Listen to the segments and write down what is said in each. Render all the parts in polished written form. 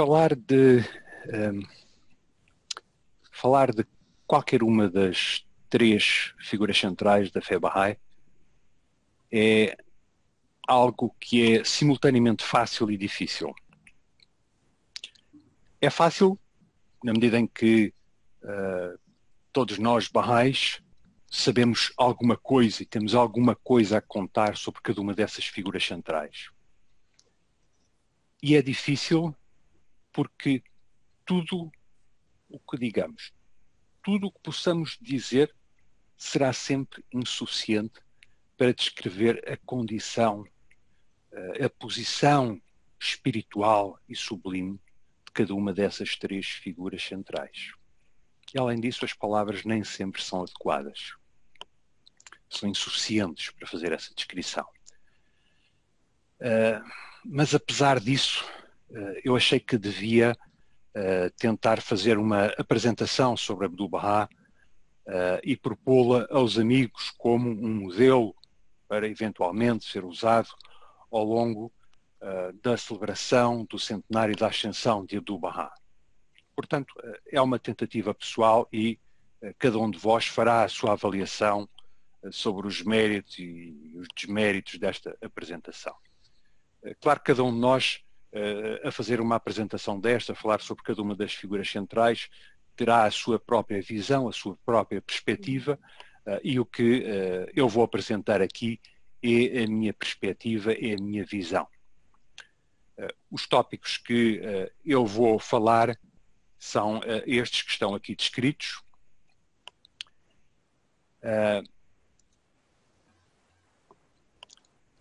falar de um, falar de qualquer uma das três figuras centrais da fé Bahá'í é algo que é simultaneamente fácil e difícil. É fácil na medida em que todos nós Bahá'ís sabemos alguma coisa e temos alguma coisa a contar sobre cada uma dessas figuras centrais. E é difícil porque tudo o que digamos, tudo o que possamos dizer será sempre insuficiente para descrever a condição, a posição espiritual e sublime de cada uma dessas três figuras centrais. E, além disso, as palavras nem sempre são adequadas. São insuficientes para fazer essa descrição. Mas, apesar disso, eu achei que devia tentar fazer uma apresentação sobre Abdu'l-Bahá e propô-la aos amigos como um modelo para eventualmente ser usado ao longo da celebração do centenário da ascensão de Abdu'l-Bahá. Portanto, é uma tentativa pessoal e cada um de vós fará a sua avaliação sobre os méritos e os desméritos desta apresentação. Claro que cada um de nós, a fazer uma apresentação desta, a falar sobre cada uma das figuras centrais, terá a sua própria visão, a sua própria perspectiva, e o que eu vou apresentar aqui é a minha perspectiva, é a minha visão. Os tópicos que eu vou falar são estes que estão aqui descritos.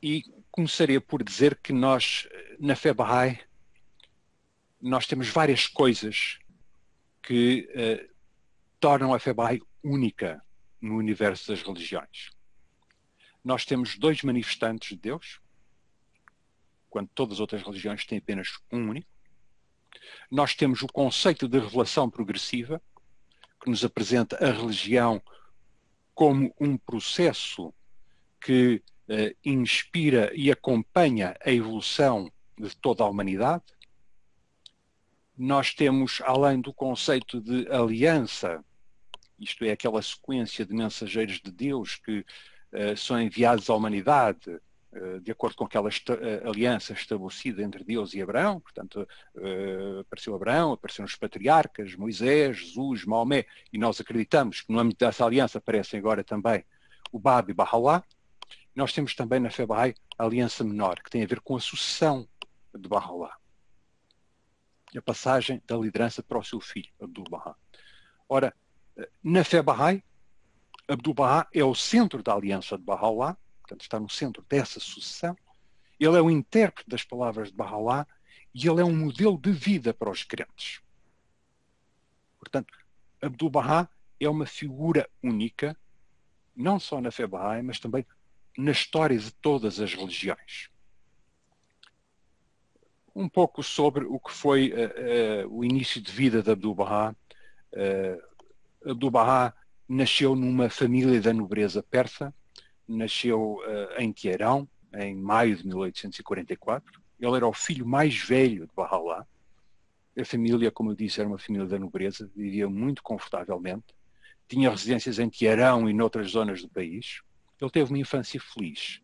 E começaria por dizer que nós, na fé Bahá'í, nós temos várias coisas que tornam a fé Bahá'í única no universo das religiões. Nós temos dois manifestantes de Deus, quando todas as outras religiões têm apenas um único. Nós temos o conceito de revelação progressiva, que nos apresenta a religião como um processo que inspira e acompanha a evolução de toda a humanidade. Nós temos, além do conceito de aliança, isto é, aquela sequência de mensageiros de Deus que são enviados à humanidade de acordo com aquela aliança estabelecida entre Deus e Abraão. Portanto, apareceu Abraão, apareceram os patriarcas, Moisés, Jesus, Maomé, e nós acreditamos que no âmbito dessa aliança aparecem agora também o Bab e Bahá'u'lláh. Nós temos também na fé Bahá'í a aliança menor, que tem a ver com a sucessão de Bahá'u'lláh. A passagem da liderança para o seu filho, Abdu'l-Bahá. Ora, na fé Bahá'í, Abdu'l-Bahá é o centro da aliança de Bahá'u'lláh, portanto está no centro dessa sucessão. Ele é o intérprete das palavras de Bahá'u'lláh e ele é um modelo de vida para os crentes. Portanto, Abdu'l-Bahá é uma figura única, não só na fé Bahá'í, mas também na história de todas as religiões. Um pouco sobre o que foi o início de vida de Abdu'l-Bahá. Abdu'l-Bahá nasceu numa família da nobreza persa, nasceu em Teherão, em maio de 1844. Ele era o filho mais velho de Bahá'u'lláh. A família, como eu disse, era uma família da nobreza, vivia muito confortavelmente, tinha residências em Teherão e noutras zonas do país. Ele teve uma infância feliz.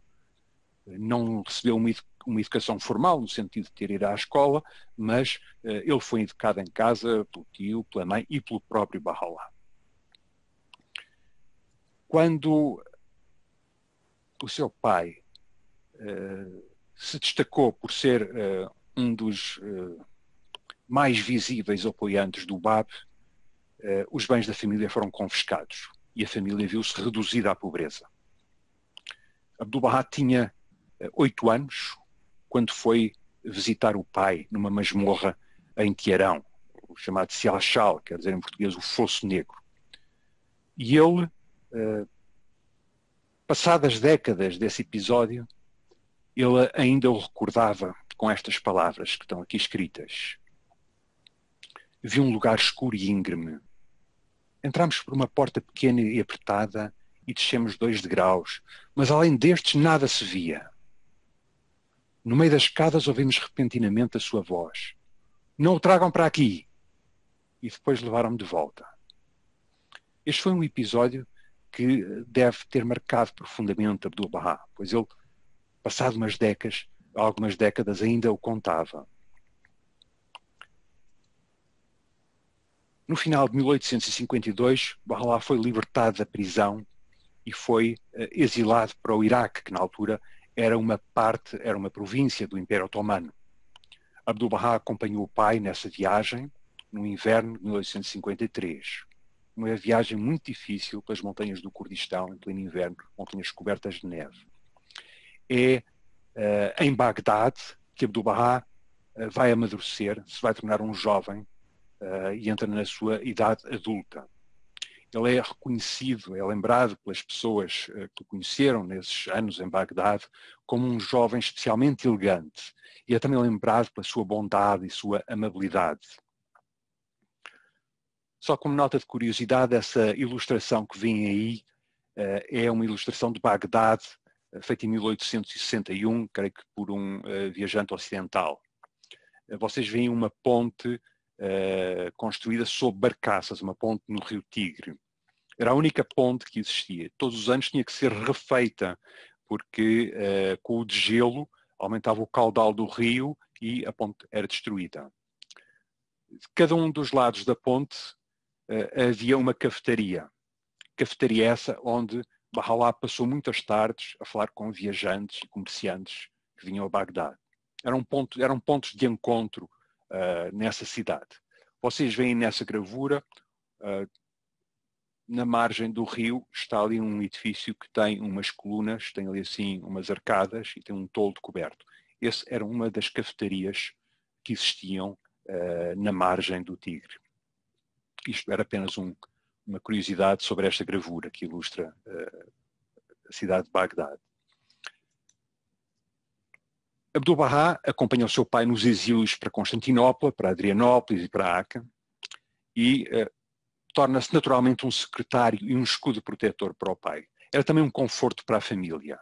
Não recebeu uma educação formal, no sentido de ter ido à escola, mas ele foi educado em casa pelo tio, pela mãe e pelo próprio Bahá'u'lláh. Quando o seu pai se destacou por ser um dos mais visíveis apoiantes do Bab, os bens da família foram confiscados e a família viu-se reduzida à pobreza. Abdu'l-Bahá tinha 8 anos quando foi visitar o pai numa masmorra em Teherão, o chamado Sialchal, quer dizer em português o Fosso Negro. E ele, passadas décadas desse episódio, ele ainda o recordava com estas palavras que estão aqui escritas. Vi um lugar escuro e íngreme. Entramos por uma porta pequena e apertada e descemos 2 degraus, mas além destes nada se via. No meio das escadas ouvimos repentinamente a sua voz. não o tragam para aqui. E depois levaram-me de volta. Este foi um episódio que deve ter marcado profundamente Abdu'l-Bahá, pois ele, passado algumas décadas, ainda o contava. No final de 1852, Bahá'u'lláh foi libertado da prisão e foi exilado para o Iraque, que na altura era uma província do Império Otomano. Abdu'l-Bahá acompanhou o pai nessa viagem no inverno de 1853. Uma viagem muito difícil pelas montanhas do Kurdistão, em pleno inverno, montanhas cobertas de neve. É em Bagdade que Abdu'l-Bahá vai amadurecer, se vai tornar um jovem e entra na sua idade adulta. Ele é reconhecido, é lembrado pelas pessoas que o conheceram nesses anos em Bagdade como um jovem especialmente elegante e é também lembrado pela sua bondade e sua amabilidade. Só como nota de curiosidade, essa ilustração que vem aí é uma ilustração de Bagdade, feita em 1861, creio que por um viajante ocidental. Vocês veem uma ponte construída sob barcaças, uma ponte no rio Tigre. Era a única ponte que existia. Todos os anos tinha que ser refeita, porque com o degelo aumentava o caudal do rio e a ponte era destruída. De cada um dos lados da ponte havia uma cafetaria. Cafetaria essa onde Bahá'u'lláh passou muitas tardes a falar com viajantes e comerciantes que vinham a Bagdade. Eram pontos de encontro nessa cidade. Vocês veem nessa gravura, na margem do rio, está ali um edifício que tem umas colunas, tem ali assim umas arcadas e tem um toldo coberto. Essa era uma das cafetarias que existiam na margem do Tigre. Isto era apenas uma curiosidade sobre esta gravura que ilustra a cidade de Bagdade. Abdu'l-Bahá acompanhou seu pai nos exílios para Constantinopla, para Adrianópolis e para Aca e torna-se naturalmente um secretário e um escudo protetor para o pai. Era também um conforto para a família.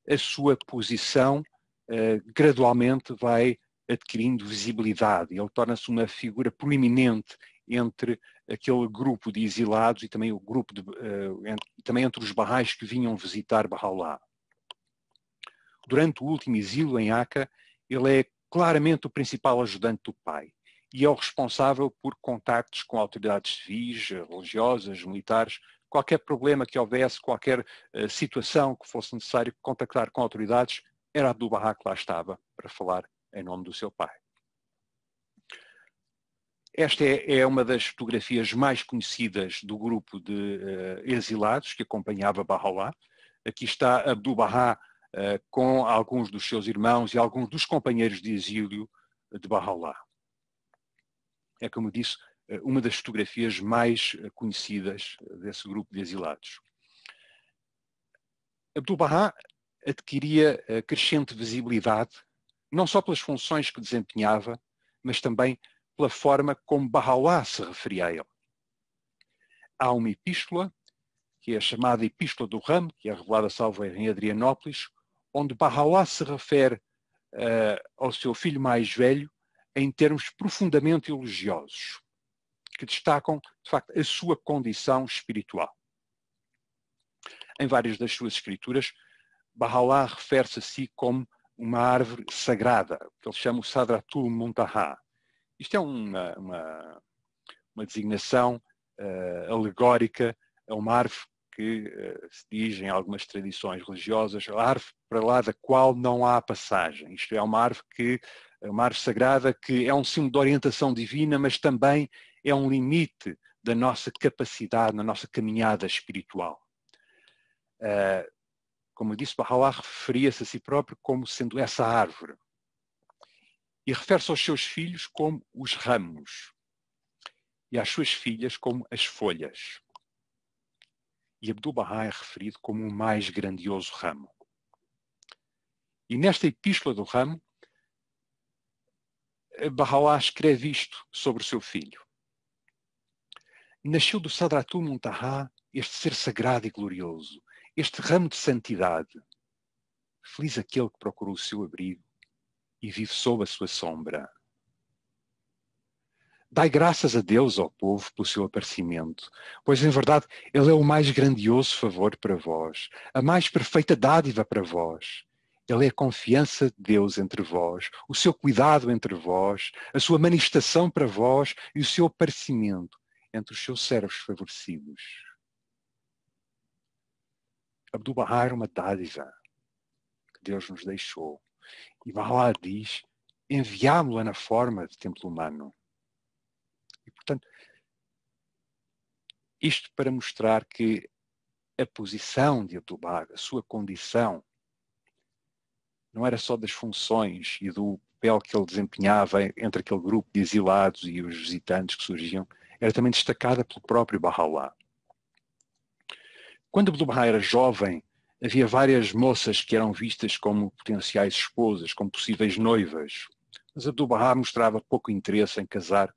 A sua posição gradualmente vai adquirindo visibilidade. Ele torna-se uma figura proeminente entre aquele grupo de exilados e também o grupo também entre os Bahais que vinham visitar Bahá'u'lláh. Durante o último exílio em Aca, ele é claramente o principal ajudante do pai e é o responsável por contactos com autoridades civis, religiosas, militares. Qualquer problema que houvesse, qualquer situação que fosse necessário contactar com autoridades, era Abdu'l-Bahá que lá estava para falar em nome do seu pai. Esta é uma das fotografias mais conhecidas do grupo de exilados que acompanhava Bahá'u'lláh. Aqui está Abdu'l-Bahá com alguns dos seus irmãos e alguns dos companheiros de exílio de Bahá'u'lláh. É, como disse, uma das fotografias mais conhecidas desse grupo de exilados. Abdu'l-Bahá adquiria crescente visibilidade, não só pelas funções que desempenhava, mas também pela forma como Bahá'u'lláh se referia a ele. Há uma epístola, que é a chamada Epístola do Ramo, que é revelada salvo em Adrianópolis, onde Bahá'u'lláh se refere ao seu filho mais velho em termos profundamente elogiosos, que destacam, de facto, a sua condição espiritual. Em várias das suas escrituras, Bahá'u'lláh refere-se a si como uma árvore sagrada, que ele chama o Sadratul Muntaha. Isto é uma designação alegórica a uma árvore que se diz em algumas tradições religiosas, a árvore para lá da qual não há passagem. Isto é uma árvore sagrada que é um símbolo de orientação divina, mas também é um limite da nossa capacidade, na nossa caminhada espiritual. Como eu disse, Bahá'u'lláh referia-se a si próprio como sendo essa árvore. E refere-se aos seus filhos como os ramos e às suas filhas como as folhas. E Abdu'l-Bahá é referido como o mais grandioso ramo. E nesta Epístola do Ramo, Bahá'u'lláh escreve isto sobre o seu filho. Nasceu do Sadratul Muntaha este ser sagrado e glorioso, este ramo de santidade. Feliz aquele que procurou o seu abrigo e vive sob a sua sombra. Dai graças a Deus, ó povo, pelo seu aparecimento, pois em verdade Ele é o mais grandioso favor para vós, a mais perfeita dádiva para vós. Ele é a confiança de Deus entre vós, o seu cuidado entre vós, a sua manifestação para vós e o seu aparecimento entre os seus servos favorecidos. Abdu'l-Bahá era uma dádiva que Deus nos deixou. E Bahá'u'lláh diz, enviámo-la na forma de templo humano. E, portanto, isto para mostrar que a posição de Abdu'l-Bahá, a sua condição, não era só das funções e do papel que ele desempenhava entre aquele grupo de exilados e os visitantes que surgiam, era também destacada pelo próprio Bahá'u'lláh. Quando Abdu'l-Bahá era jovem, havia várias moças que eram vistas como potenciais esposas, como possíveis noivas. Mas Abdu'l-Bahá mostrava pouco interesse em casar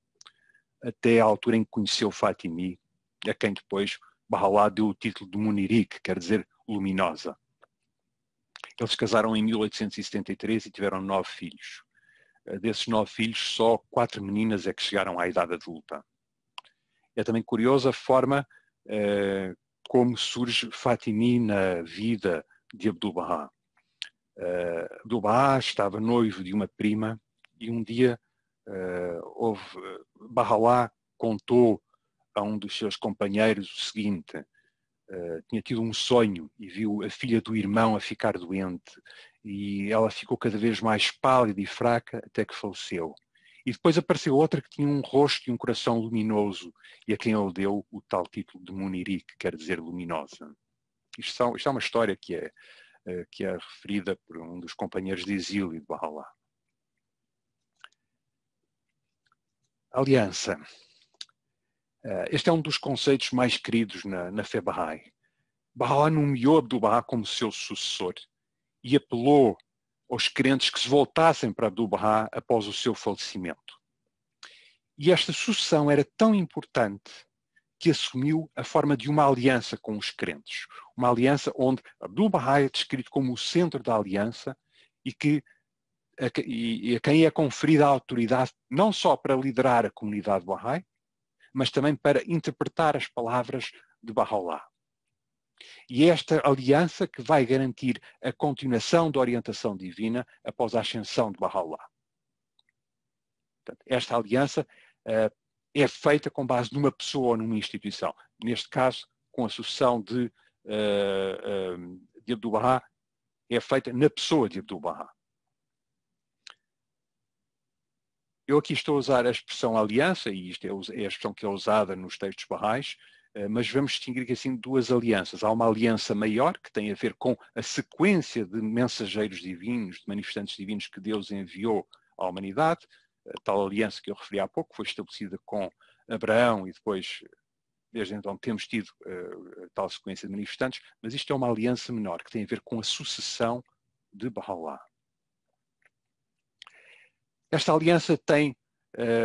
até à altura em que conheceu Fatimi, a quem depois Bahá'u'lláh deu o título de Munirí, que quer dizer luminosa. Eles casaram em 1873 e tiveram 9 filhos. Desses 9 filhos, só 4 meninas é que chegaram à idade adulta. É também curiosa a forma como surge Fatimi na vida de Abdu'l-Bahá. Abdu'l-Bahá estava noivo de uma prima e um dia Bahá'u'lláh contou a um dos seus companheiros o seguinte: tinha tido um sonho e viu a filha do irmão a ficar doente e ela ficou cada vez mais pálida e fraca até que faleceu. E depois apareceu outra que tinha um rosto e um coração luminoso e a quem ele deu o tal título de Munirí, que quer dizer luminosa. Isto é uma história que é referida por um dos companheiros de exílio de Bahá'u'lláh. Aliança. Este é um dos conceitos mais queridos na fé Bahá'í. Bahá'u'lláh nomeou Abdu'l-Bahá como seu sucessor e apelou aos crentes que se voltassem para Abdu'l-Bahá após o seu falecimento. E esta sucessão era tão importante que assumiu a forma de uma aliança com os crentes. Uma aliança onde Abdu'l-Bahá é descrito como o centro da aliança e a quem é conferida a autoridade não só para liderar a comunidade Bahá'í, mas também para interpretar as palavras de Bahá'u'lláh. E é esta aliança que vai garantir a continuação da orientação divina após a ascensão de Bahá'u'lláh. Portanto, esta aliança é feita com base numa pessoa ou numa instituição. Neste caso, com a sucessão de Abdu'l-Bahá, é feita na pessoa de Abdu'l-Bahá. Eu aqui estou a usar a expressão aliança, e isto é a expressão que é usada nos textos bahá'ís, mas vamos distinguir assim duas alianças. Há uma aliança maior, que tem a ver com a sequência de mensageiros divinos, de manifestantes divinos que Deus enviou à humanidade. A tal aliança que eu referi há pouco foi estabelecida com Abraão e depois, desde então, temos tido a tal sequência de manifestantes, mas isto é uma aliança menor, que tem a ver com a sucessão de Bahá'u'lláh. Esta aliança tem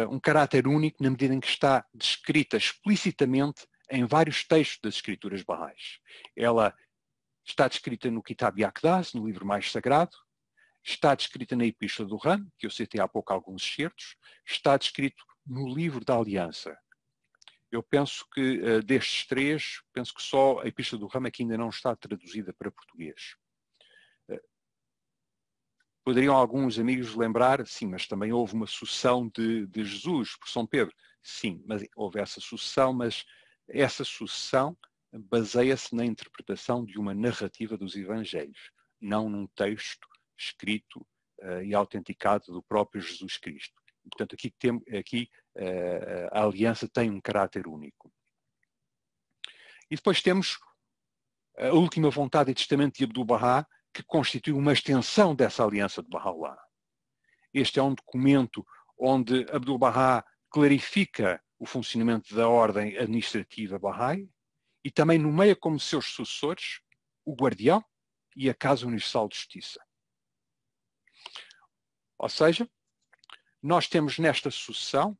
um caráter único na medida em que está descrita explicitamente em vários textos das escrituras bahá'ís. Ela está descrita no Kitab Yaqdaz, no livro mais sagrado, está descrita na Epístola do Ram, que eu citei há pouco alguns excertos, está descrito no livro da Aliança. Eu penso que destes três, penso que só a Epístola do Ram é que ainda não está traduzida para português. Poderiam alguns amigos lembrar, sim, mas também houve uma sucessão de Jesus por São Pedro. Sim, mas houve essa sucessão, mas essa sucessão baseia-se na interpretação de uma narrativa dos Evangelhos, não num texto escrito e autenticado do próprio Jesus Cristo. Portanto, aqui a aliança tem um caráter único. E depois temos a última vontade e testamento de Abdu'l-Bahá, que constitui uma extensão dessa aliança de Bahá'u'lláh. Este é um documento onde Abdu'l-Bahá clarifica o funcionamento da ordem administrativa Bahá'í e também nomeia como seus sucessores o guardião e a Casa Universal de Justiça. Ou seja, nós temos nesta sucessão,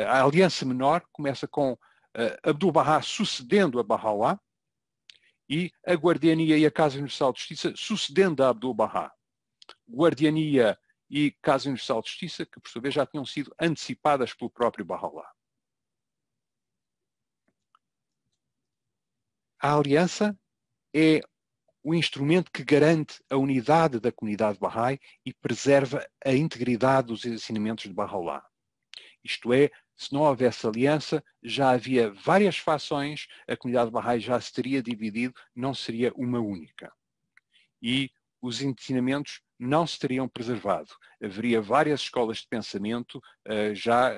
a aliança menor começa com Abdu'l-Bahá sucedendo a Bahá'u'lláh e a guardiania e a Casa Universal de Justiça sucedendo a Abdu'l-Bahá. Guardiania e Casa Universal de Justiça, que por sua vez já tinham sido antecipadas pelo próprio Baha'u'lláh. A aliança é o instrumento que garante a unidade da comunidade Bahá'í e preserva a integridade dos ensinamentos de Baha'u'lláh. Isto é, se não houvesse aliança, já havia várias fações, a comunidade Bahá'í já se teria dividido, não seria uma única. E os ensinamentos não se teriam preservado. Haveria várias escolas de pensamento já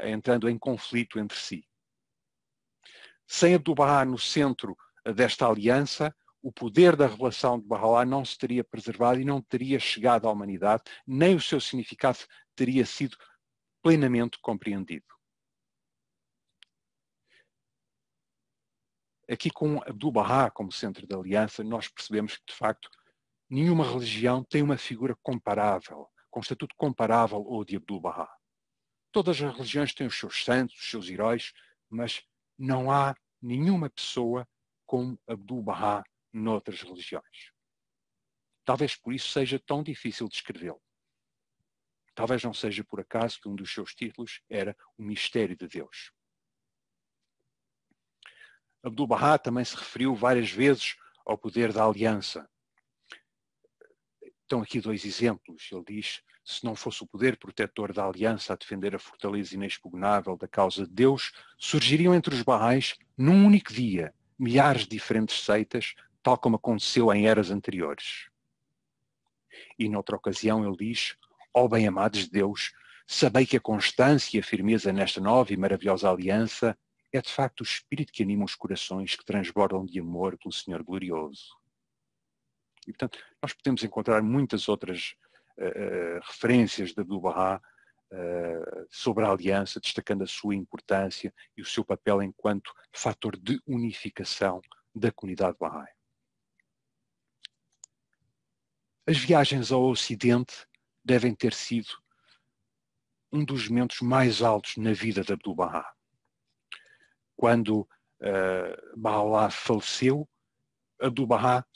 entrando em conflito entre si. Sem Abdu'l-Bahá no centro desta aliança, o poder da revelação de Baha'u'lláh não se teria preservado e não teria chegado à humanidade, nem o seu significado teria sido plenamente compreendido. Aqui, com Abdu'l-Bahá como centro da aliança, nós percebemos que, de facto, nenhuma religião tem uma figura comparável, com um estatuto comparável ao de Abdu'l-Bahá. Todas as religiões têm os seus santos, os seus heróis, mas não há nenhuma pessoa como Abdu'l-Bahá noutras religiões. Talvez por isso seja tão difícil de escrevê-lo. Talvez não seja por acaso que um dos seus títulos era O Mistério de Deus. Abdu'l-Bahá também se referiu várias vezes ao poder da aliança. Estão aqui dois exemplos. Ele diz: se não fosse o poder protetor da aliança a defender a fortaleza inexpugnável da causa de Deus, surgiriam entre os Bahá'ís, num único dia, milhares de diferentes seitas, tal como aconteceu em eras anteriores. E noutra ocasião ele diz: ó bem-amados de Deus, sabei que a constância e a firmeza nesta nova e maravilhosa aliança é de facto o espírito que anima os corações que transbordam de amor pelo Senhor glorioso. E, portanto, nós podemos encontrar muitas outras referências de Abdu'l-Bahá sobre a aliança, destacando a sua importância e o seu papel enquanto fator de unificação da comunidade Bahá'í. As viagens ao Ocidente devem ter sido um dos momentos mais altos na vida de Abdu'l-Bahá. Quando Baha'u'lláh faleceu, Abdu'l-Bahá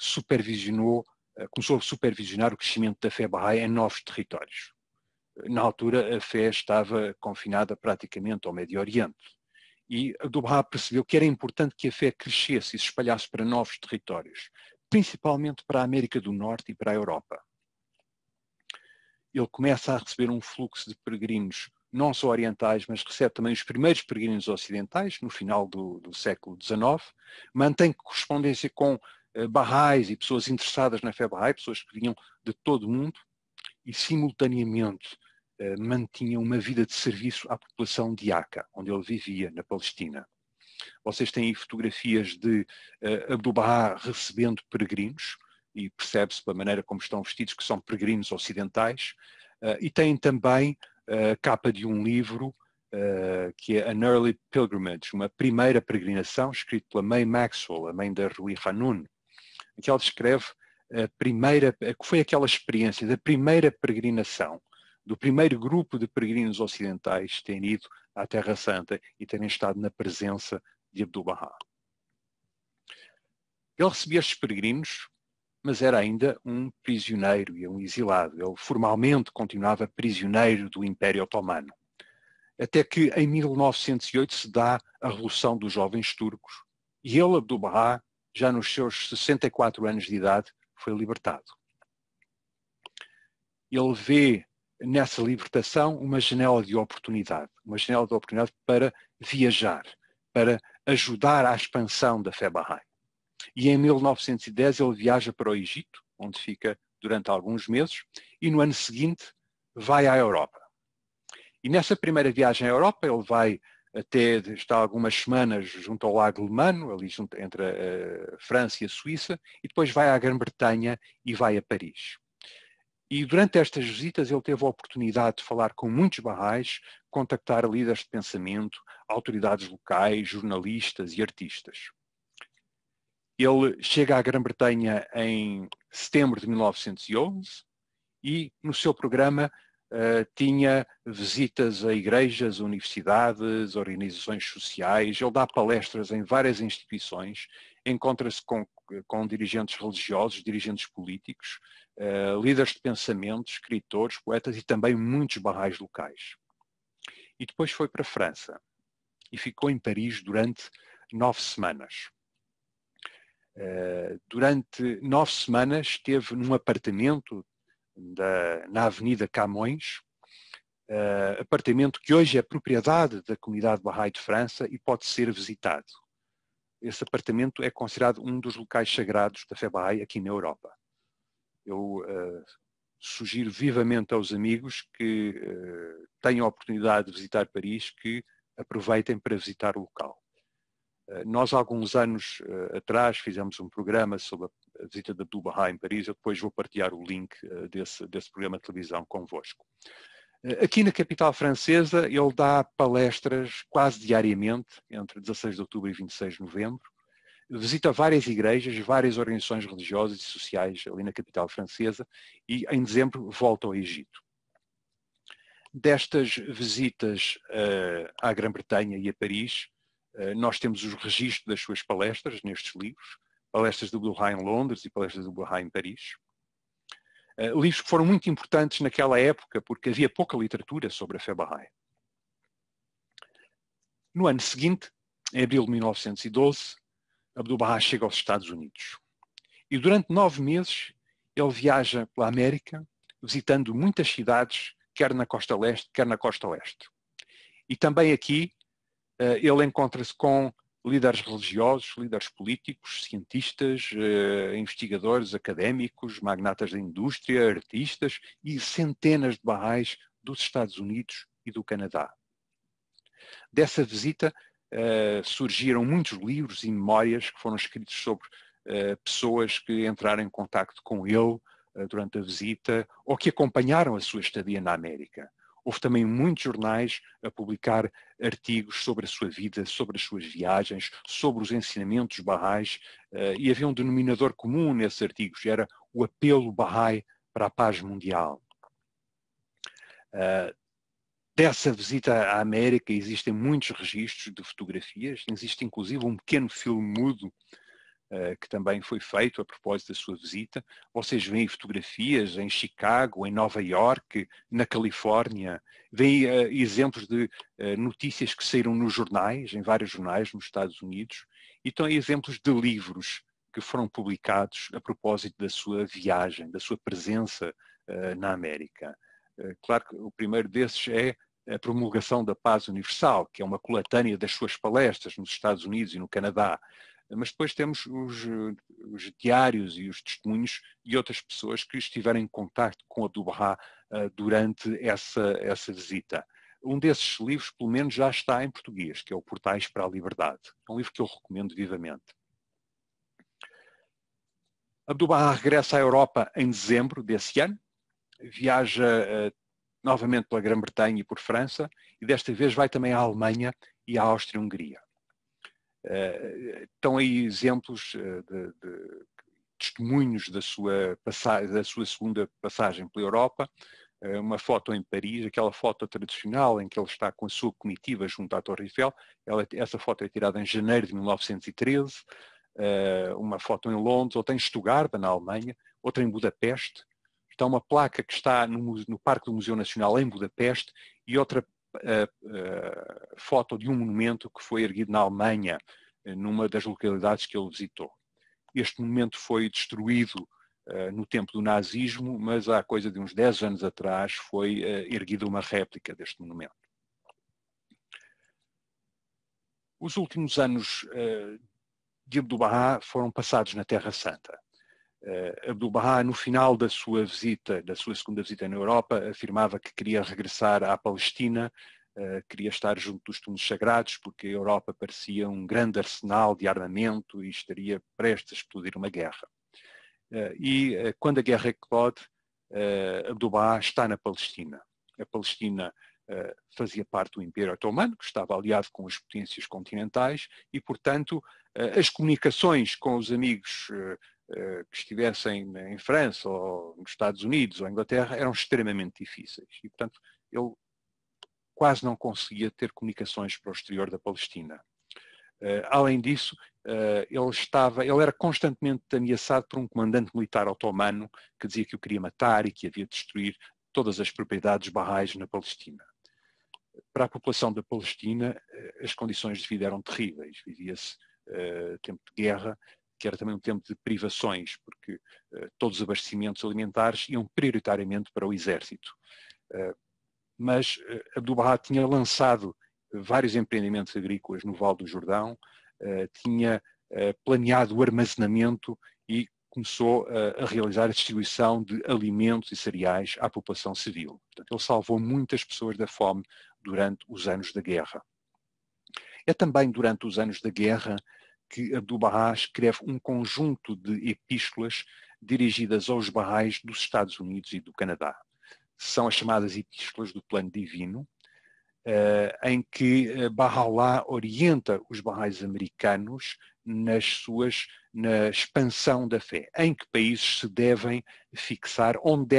começou a supervisionar o crescimento da fé Bahá'í em novos territórios. Na altura, a fé estava confinada praticamente ao Médio Oriente. E Abdu'l-Bahá percebeu que era importante que a fé crescesse e se espalhasse para novos territórios, principalmente para a América do Norte e para a Europa. Ele começa a receber um fluxo de peregrinos, não só orientais, mas recebe também os primeiros peregrinos ocidentais, no final do século XIX, mantém correspondência com Bahá'ís e pessoas interessadas na fé Bahá'í, pessoas que vinham de todo o mundo, e simultaneamente mantinha uma vida de serviço à população de Aca, onde ele vivia, na Palestina. Vocês têm aí fotografias de Abdu'l-Bahá recebendo peregrinos, e percebe-se pela maneira como estão vestidos que são peregrinos ocidentais, e têm também a capa de um livro que é An Early Pilgrimage, uma primeira peregrinação, escrito pela May Maxwell, a mãe da Rui Hanun, em que ela descreve que foi aquela experiência da primeira peregrinação, do primeiro grupo de peregrinos ocidentais terem ido à Terra Santa e terem estado na presença de Abdu'l-Bahá. Ele recebia estes peregrinos, mas era ainda um prisioneiro e um exilado. Ele formalmente continuava prisioneiro do Império Otomano. Até que em 1908 se dá a Revolução dos Jovens Turcos e ele, Abdu'l-Bahá, já nos seus 64 anos de idade, foi libertado. Ele vê nessa libertação uma janela de oportunidade para viajar, para ajudar à expansão da fé Bahá'í. E em 1910 ele viaja para o Egito, onde fica durante alguns meses, e no ano seguinte vai à Europa. E nessa primeira viagem à Europa ele vai até estar algumas semanas junto ao Lago Lemano, ali entre a França e a Suíça, e depois vai à Grã-Bretanha e vai a Paris. E durante estas visitas ele teve a oportunidade de falar com muitos Bahá'ís, contactar líderes de pensamento, autoridades locais, jornalistas e artistas. Ele chega à Grã-Bretanha em setembro de 1911 e no seu programa tinha visitas a igrejas, universidades, organizações sociais. Ele dá palestras em várias instituições, encontra-se com com dirigentes religiosos, dirigentes políticos, líderes de pensamento, escritores, poetas e também muitos barrais locais. E depois foi para a França e ficou em Paris durante 9 semanas. Durante 9 semanas esteve num apartamento na Avenida Camões, apartamento que hoje é propriedade da comunidade Bahá'í de França e pode ser visitado. Esse apartamento é considerado um dos locais sagrados da fé Bahá'í aqui na Europa. Eu sugiro vivamente aos amigos que tenham a oportunidade de visitar Paris, que aproveitem para visitar o local. Nós, há alguns anos atrás, fizemos um programa sobre a visita de Abdul Bahá em Paris. Eu depois vou partilhar o link desse programa de televisão convosco. Aqui na capital francesa, ele dá palestras quase diariamente, entre 16 de outubro e 26 de novembro. Visita várias igrejas, várias organizações religiosas e sociais ali na capital francesa e, em dezembro, volta ao Egito. Destas visitas à Grã-Bretanha e a Paris, nós temos os registros das suas palestras nestes livros, palestras do Abdul Bahá em Londres e palestras do Abdul Bahá em Paris. Livros que foram muito importantes naquela época, porque havia pouca literatura sobre a fé Bahá'í. No ano seguinte, em abril de 1912, Abdul Bahá chega aos Estados Unidos. E durante 9 meses, ele viaja pela América, visitando muitas cidades, quer na costa leste, quer na costa oeste. E também aqui, ele encontra-se com líderes religiosos, líderes políticos, cientistas, investigadores, académicos, magnatas da indústria, artistas e centenas de Bahá'ís dos Estados Unidos e do Canadá. Dessa visita surgiram muitos livros e memórias que foram escritos sobre pessoas que entraram em contacto com ele durante a visita ou que acompanharam a sua estadia na América. Houve também muitos jornais a publicar artigos sobre a sua vida, sobre as suas viagens, sobre os ensinamentos Bahá'ís, e havia um denominador comum nesses artigos, era o apelo Bahá'í para a paz mundial. Dessa visita à América existem muitos registros de fotografias, existe inclusive um pequeno filme mudo que também foi feito a propósito da sua visita. Vocês veem fotografias em Chicago, em Nova York, na Califórnia, veem exemplos de notícias que saíram nos jornais, em vários jornais nos Estados Unidos, e também exemplos de livros que foram publicados a propósito da sua viagem, da sua presença na América. Claro que o primeiro desses é a Promulgação da Paz Universal, que é uma coletânea das suas palestras nos Estados Unidos e no Canadá. Mas depois temos os diários e os testemunhos de outras pessoas que estiveram em contacto com Abdul Bahá durante essa visita. Um desses livros, pelo menos, já está em português, que é o Portais para a Liberdade. É um livro que eu recomendo vivamente. Abdul Bahá regressa à Europa em dezembro desse ano, viaja novamente pela Grã-Bretanha e por França, e desta vez vai também à Alemanha e à Áustria-Hungria. Estão aí exemplos de testemunhos da sua segunda passagem pela Europa, uma foto em Paris, aquela foto tradicional em que ele está com a sua comitiva junto à Torre Eiffel. Essa foto é tirada em janeiro de 1913, uma foto em Londres, outra em Stuttgart, na Alemanha, outra em Budapeste. Está uma placa que está no Parque do Museu Nacional em Budapeste e outra foto de um monumento que foi erguido na Alemanha, numa das localidades que ele visitou. Este monumento foi destruído no tempo do nazismo, mas há coisa de uns 10 anos atrás foi erguida uma réplica deste monumento. Os últimos anos de Abdul Bahá foram passados na Terra Santa. Abdul Bahá, no final da sua segunda visita na Europa, afirmava que queria regressar à Palestina, queria estar junto dos túmulos sagrados, porque a Europa parecia um grande arsenal de armamento e estaria prestes a explodir uma guerra. Quando a guerra eclode, Abdul Bahá está na Palestina. A Palestina fazia parte do Império Otomano, que estava aliado com as potências continentais, e, portanto, as comunicações com os amigos que estivessem em França, ou nos Estados Unidos, ou Inglaterra, eram extremamente difíceis. E, portanto, ele quase não conseguia ter comunicações para o exterior da Palestina. Além disso, ele era constantemente ameaçado por um comandante militar otomano que dizia que o queria matar e que havia de destruir todas as propriedades bahá'ís na Palestina. Para a população da Palestina, as condições de vida eram terríveis. Vivia-se tempo de guerra, que era também um tempo de privações, porque todos os abastecimentos alimentares iam prioritariamente para o exército. Mas Abdu'l-Bahá tinha lançado vários empreendimentos agrícolas no Vale do Jordão, tinha planeado o armazenamento e começou a realizar a distribuição de alimentos e cereais à população civil. Portanto, ele salvou muitas pessoas da fome durante os anos da guerra. É também durante os anos da guerra que Abdu'l-Bahá escreve um conjunto de epístolas dirigidas aos Bahá'ís dos Estados Unidos e do Canadá. São as chamadas epístolas do plano divino, em que Bahá'u'lláh orienta os Bahá'ís americanos na expansão da fé, em que países se devem fixar, onde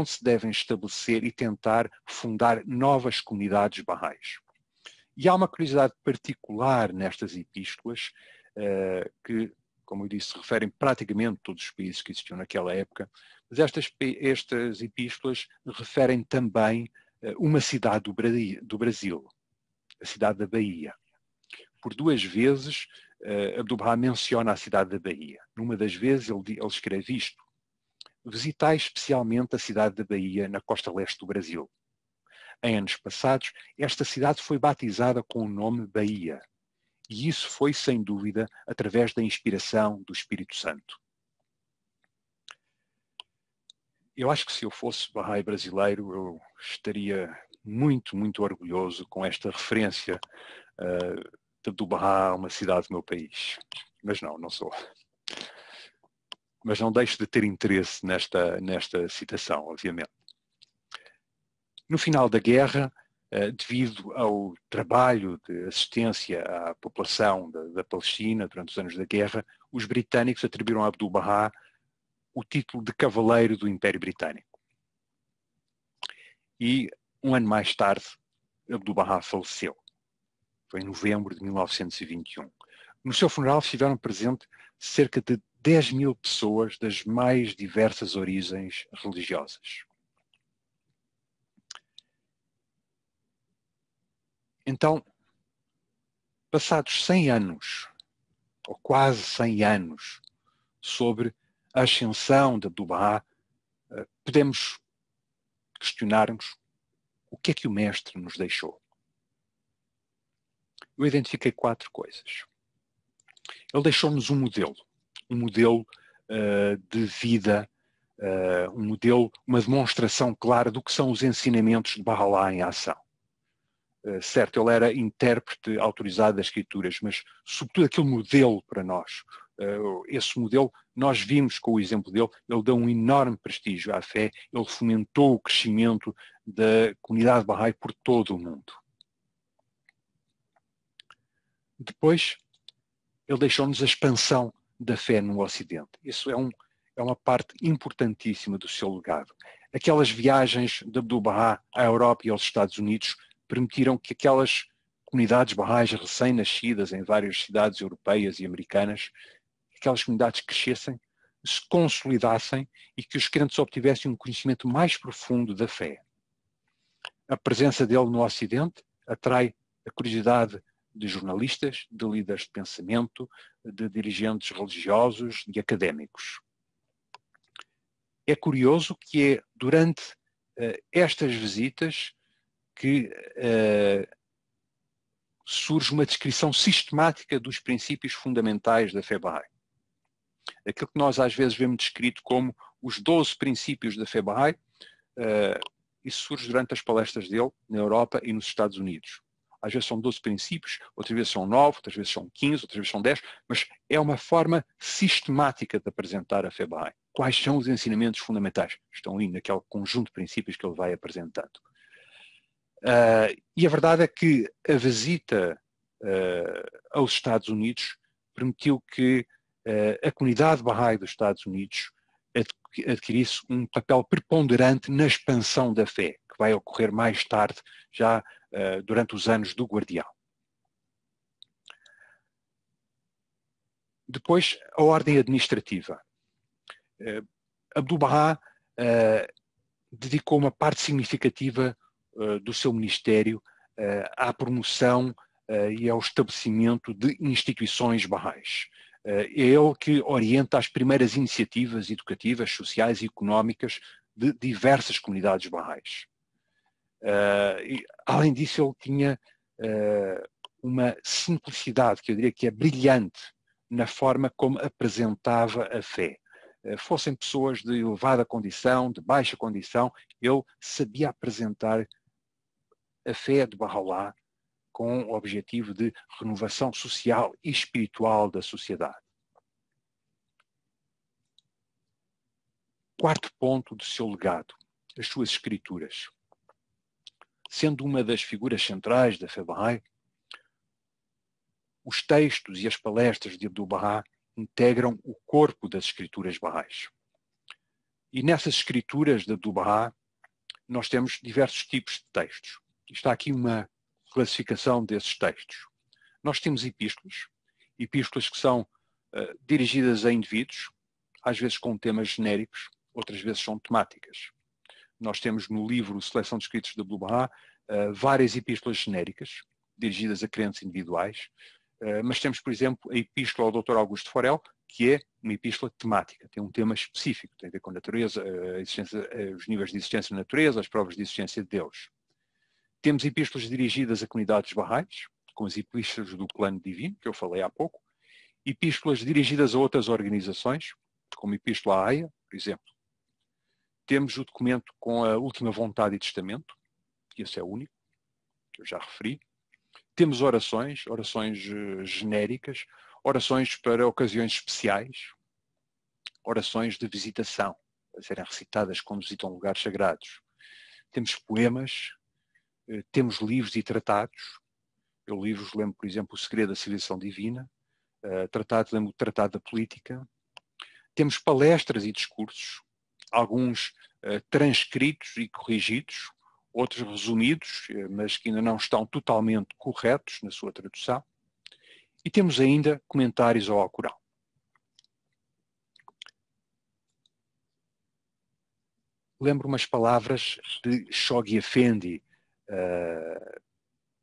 se devem estabelecer e tentar fundar novas comunidades Bahá'ís. E há uma curiosidade particular nestas epístolas, que, como eu disse, referem praticamente todos os países que existiam naquela época, mas estas epístolas referem também uma cidade do Brasil, a cidade da Bahia. Por 2 vezes, Abdu'l-Bahá menciona a cidade da Bahia. Numa das vezes ele escreve isto: visitai especialmente a cidade da Bahia na costa leste do Brasil. Em anos passados, esta cidade foi batizada com o nome Bahia. E isso foi, sem dúvida, através da inspiração do Espírito Santo. Eu acho que se eu fosse Bahá'í brasileiro, eu estaria muito, muito orgulhoso com esta referência de Abdu'l-Bahá a uma cidade do meu país. Mas não sou. Mas não deixo de ter interesse nesta citação, obviamente. No final da guerra, devido ao trabalho de assistência à população da Palestina durante os anos da guerra, os britânicos atribuíram a Abdu'l-Bahá o título de Cavaleiro do Império Britânico. E, um ano mais tarde, Abdu'l-Bahá faleceu. Foi em novembro de 1921. No seu funeral estiveram presentes cerca de 10.000 pessoas das mais diversas origens religiosas. Então, passados 100 anos, ou quase 100 anos, sobre a ascensão de Abdu'l-Bahá, podemos questionar-nos o que é que o mestre nos deixou. Eu identifiquei 4 coisas. Ele deixou-nos um modelo de vida, um modelo, uma demonstração clara do que são os ensinamentos de Bahá'u'lláh em ação. Certo, ele era intérprete autorizado das Escrituras, mas sobretudo aquele modelo para nós. Esse modelo, nós vimos com o exemplo dele, ele deu um enorme prestígio à fé, ele fomentou o crescimento da comunidade Bahá'í por todo o mundo. Depois, ele deixou-nos a expansão da fé no Ocidente. Isso é uma parte importantíssima do seu legado. Aquelas viagens de Abdu'l-Bahá à Europa e aos Estados Unidos permitiram que aquelas comunidades Bahá'ís recém-nascidas em várias cidades europeias e americanas, aquelas comunidades crescessem, se consolidassem e que os crentes obtivessem um conhecimento mais profundo da fé. A presença dele no Ocidente atrai a curiosidade de jornalistas, de líderes de pensamento, de dirigentes religiosos, de académicos. É curioso que é durante estas visitas que surge uma descrição sistemática dos princípios fundamentais da fé Bahá'í. Aquilo que nós às vezes vemos descrito como os 12 princípios da fé Bahá'í, isso surge durante as palestras dele na Europa e nos Estados Unidos. Às vezes são 12 princípios, outras vezes são 9, outras vezes são 15, outras vezes são 10, mas é uma forma sistemática de apresentar a fé Bahá'í. Quais são os ensinamentos fundamentais? Estão ali naquele conjunto de princípios que ele vai apresentando. E a verdade é que a visita aos Estados Unidos permitiu que a comunidade Bahá'í dos Estados Unidos adquirisse um papel preponderante na expansão da fé, que vai ocorrer mais tarde, já durante os anos do Guardião. Depois, a ordem administrativa. Abdu'l-Bahá dedicou uma parte significativa do seu ministério à promoção e ao estabelecimento de instituições bahais. É ele que orienta as primeiras iniciativas educativas, sociais e económicas de diversas comunidades bahais. Além disso, ele tinha uma simplicidade, que eu diria que é brilhante, na forma como apresentava a fé. Fossem pessoas de elevada condição, de baixa condição, ele sabia apresentar a fé de Bahá'u'lláh com o objetivo de renovação social e espiritual da sociedade. Quarto ponto do seu legado, as suas escrituras. Sendo uma das figuras centrais da fé Bahá'í, os textos e as palestras de Abdu'l-Bahá integram o corpo das escrituras bahais. E nessas escrituras de Abdu'l-Bahá nós temos diversos tipos de textos. Está aqui uma classificação desses textos. Nós temos epístolas que são dirigidas a indivíduos, às vezes com temas genéricos, outras vezes são temáticas. Nós temos no livro Seleção de Escritos de Abdu'l-Bahá várias epístolas genéricas, dirigidas a crentes individuais, mas temos, por exemplo, a epístola ao Dr. Augusto Forel, que é uma epístola temática, tem um tema específico, tem a ver com a natureza, os níveis de existência da natureza, as provas de existência de Deus. Temos epístolas dirigidas a comunidades bahais, como as epístolas do plano divino, que eu falei há pouco, epístolas dirigidas a outras organizações, como a epístola à AIA, por exemplo. Temos o documento com a última vontade e testamento, que esse é o único, que eu já referi. Temos orações genéricas, orações para ocasiões especiais, orações de visitação, a serem recitadas quando visitam lugares sagrados. Temos poemas, temos livros e tratados. Eu lembro, por exemplo, O Segredo da Civilização Divina, lembro o Tratado da Política. Temos palestras e discursos, alguns transcritos e corrigidos, outros resumidos, mas que ainda não estão totalmente corretos na sua tradução. E temos ainda comentários ao Alcorão. Lembro umas palavras de Shoghi Effendi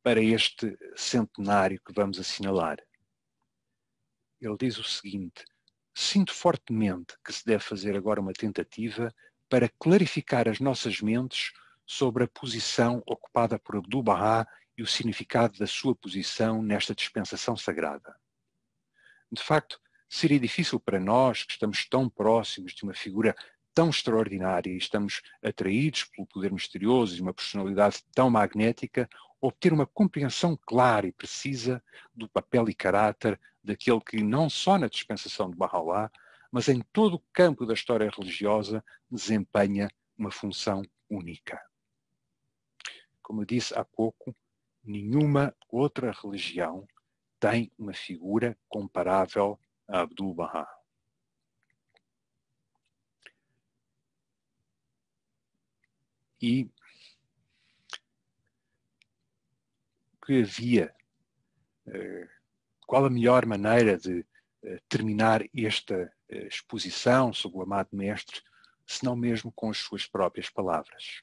para este centenário que vamos assinalar. Ele diz o seguinte: sinto fortemente que se deve fazer agora uma tentativa para clarificar as nossas mentes sobre a posição ocupada por Abdu'l-Bahá e o significado da sua posição nesta dispensação sagrada. De facto, seria difícil para nós, que estamos tão próximos de uma figura tão extraordinária e estamos atraídos pelo poder misterioso e uma personalidade tão magnética, obter uma compreensão clara e precisa do papel e caráter daquele que, não só na dispensação de Bahá'u'lláh, mas em todo o campo da história religiosa, desempenha uma função única. Como eu disse há pouco, nenhuma outra religião tem uma figura comparável a Abdu'l-Bahá. E que havia, qual a melhor maneira de terminar esta exposição sobre o amado Mestre, se não mesmo com as suas próprias palavras.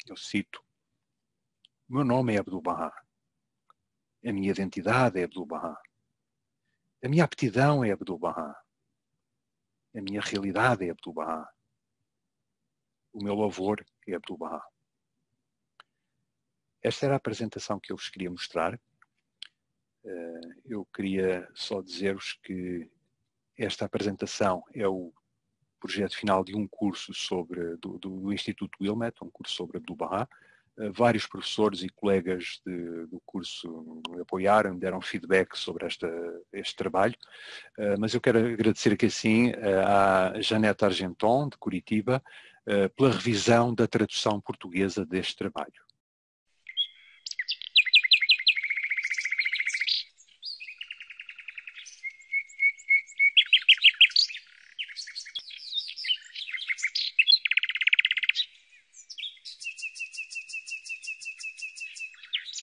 Eu cito: o meu nome é Abdu'l-Bahá, a minha identidade é Abdu'l-Bahá, a minha aptidão é Abdu'l-Bahá, a minha realidade é Abdu'l-Bahá, o meu louvor é Abdu'l-Bahá. Esta era a apresentação que eu vos queria mostrar. Eu queria só dizer-vos que esta apresentação é o projeto final de um curso do Instituto Wilmette, um curso sobre Abdu'l-Bahá. Vários professores e colegas do curso me apoiaram, deram feedback sobre este trabalho, mas eu quero agradecer aqui assim à Janete Argenton, de Curitiba, pela revisão da tradução portuguesa deste trabalho.